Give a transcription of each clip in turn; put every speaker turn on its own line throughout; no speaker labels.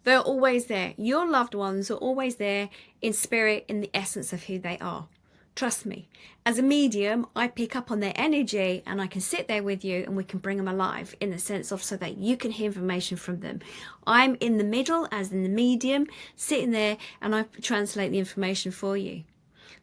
They're always there. Your loved ones are always there in spirit, in the essence of who they are. Trust me. As a medium, I pick up on their energy and I can sit there with you and we can bring them alive in the sense of so that you can hear information from them. I'm in the middle as in the medium, sitting there, and I translate the information for you.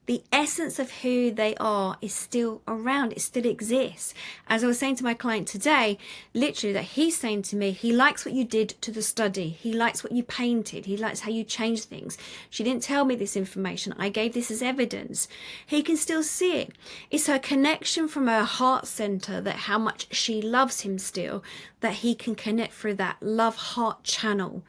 The essence of who they are is still around. It still exists. As I was saying to my client today, literally that he's saying to me, he likes what you did to the study. He likes what you painted. He likes how you changed things. She didn't tell me this information. I gave this as evidence. He can still see it. It's her connection from her heart center, that how much she loves him still, that he can connect through that love heart channel.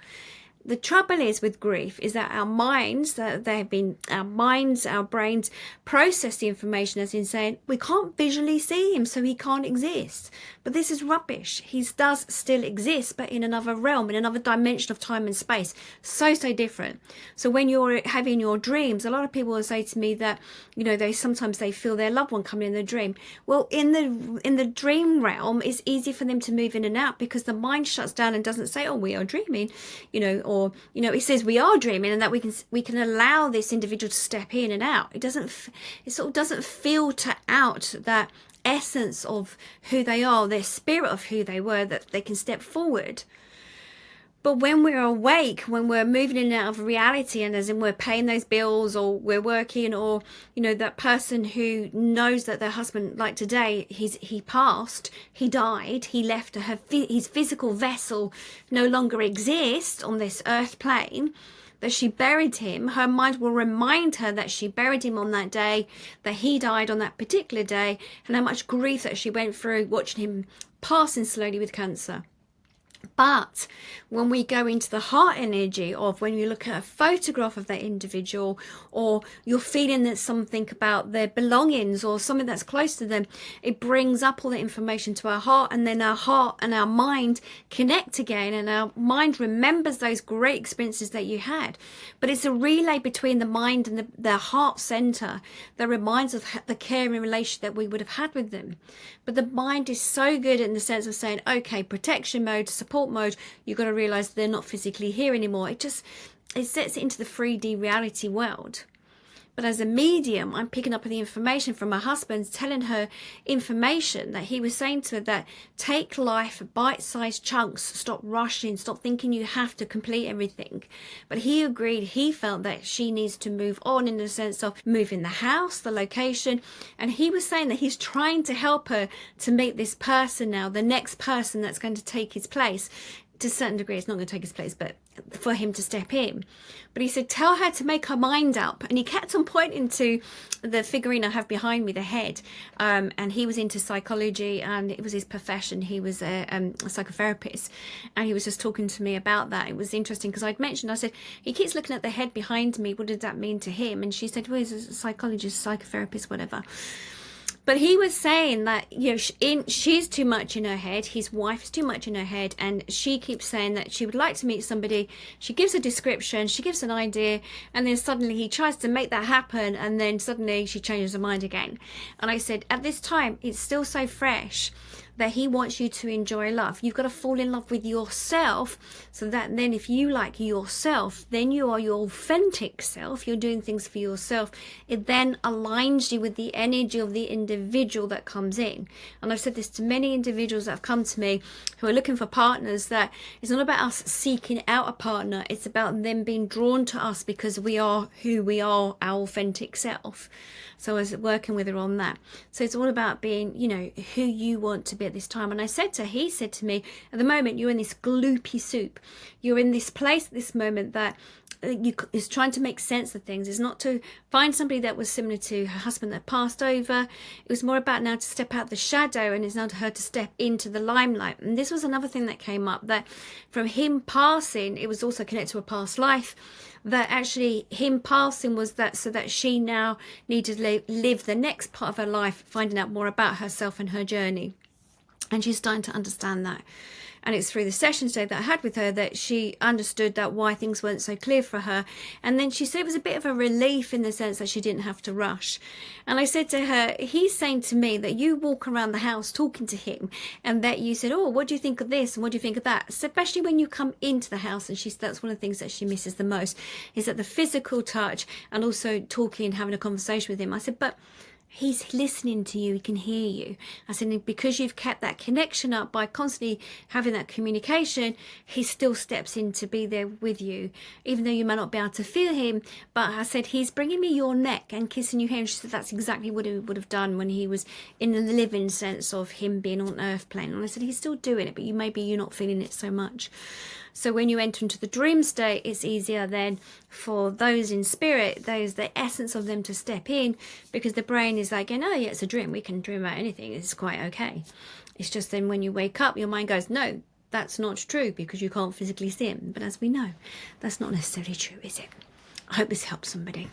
The trouble is with grief is that our minds, our brains process the information as in saying, we can't visually see him, so he can't exist. But this is rubbish. He does still exist, but in another realm, in another dimension of time and space. So different. So when you're having your dreams, a lot of people will say to me that, you know, they sometimes feel their loved one coming in the dream. Well, in the dream realm, it's easy for them to move in and out because the mind shuts down and doesn't say, oh, we are dreaming, you know, or, you know, it says we are dreaming and that we can allow this individual to step in and out. It sort of doesn't filter out that essence of who they are, their spirit of who they were, that they can step forward. But when we're awake, when we're moving in and out of reality, and as in we're paying those bills or we're working, or, you know, that person who knows that their husband, like today, he passed, he died, he left his physical vessel no longer exists on this earth plane, that she buried him, her mind will remind her that she buried him on that day, that he died on that particular day, and how much grief that she went through watching him passing slowly with cancer. But when we go into the heart energy of when you look at a photograph of that individual, or you're feeling that something about their belongings or something that's close to them, it brings up all the information to our heart, and then our heart and our mind connect again, and our mind remembers those great experiences that you had. But it's a relay between the mind and the heart center that reminds of the caring relation that we would have had with them. But the mind is so good in the sense of saying, okay, protection mode, support mode, you've got to realize they're not physically here anymore. It sets it into the 3D reality world. But as a medium, I'm picking up the information from my husband, telling her information that he was saying to her, that take life bite-sized chunks, stop rushing, stop thinking you have to complete everything. But he agreed, he felt that she needs to move on in the sense of moving the house, the location. And he was saying that he's trying to help her to meet this person now, the next person that's going to take his place. To a certain degree, it's not going to take his place, but for him to step in. But he said, tell her to make her mind up. And he kept on pointing to the figurine I have behind me, the head. And he was into psychology, and it was his profession. He was a psychotherapist. And he was just talking to me about that. It was interesting because I said, he keeps looking at the head behind me. What did that mean to him? And she said, well, he's a psychologist, psychotherapist, whatever. But he was saying that, you know, she's too much in her head. His wife is too much in her head. And she keeps saying that she would like to meet somebody. She gives a description. She gives an idea. And then suddenly he tries to make that happen. And then suddenly she changes her mind again. And I said, at this time, it's still so fresh that he wants you to enjoy love. You've got to fall in love with yourself, so that then if you like yourself, then you are your authentic self. You're doing things for yourself. It then aligns you with the energy of the individual that comes in. And I've said this to many individuals that have come to me who are looking for partners, that it's not about us seeking out a partner. It's about them being drawn to us because we are who we are, our authentic self. So I was working with her on that. So it's all about being, you know, who you want to be at this time. And he said to me, at the moment, you're in this gloopy soup. You're in this place at this moment that is trying to make sense of things. It's not to find somebody that was similar to her husband that passed over. It was more about now to step out the shadow, and it's now to her to step into the limelight. And this was another thing that came up, that from him passing, it was also connected to a past life. That actually him passing was that so that she now needed to live the next part of her life, finding out more about herself and her journey. And she's starting to understand that. And it's through the sessions day that I had with her that she understood that why things weren't so clear for her. And then she said it was a bit of a relief in the sense that she didn't have to rush. And I said to her, he's saying to me that you walk around the house talking to him and that you said, oh, what do you think of this? And what do you think of that? Especially when you come into the house. And that's one of the things that she misses the most, is that the physical touch and also talking and having a conversation with him. I said, but he's listening to you, he can hear you. I said, because you've kept that connection up by constantly having that communication, he still steps in to be there with you, even though you may not be able to feel him. But I said, he's bringing me your neck and kissing you here. And she said, that's exactly what he would have done when he was in the living sense of him being on earth plane. And I said, he's still doing it, but you're not feeling it so much. So when you enter into the dream state, it's easier then for those in spirit, the essence of them to step in, because the brain is like, oh yeah, it's a dream. We can dream about anything. It's quite okay. It's just then when you wake up, your mind goes, no, that's not true, because you can't physically see him. But as we know, that's not necessarily true, is it? I hope this helps somebody.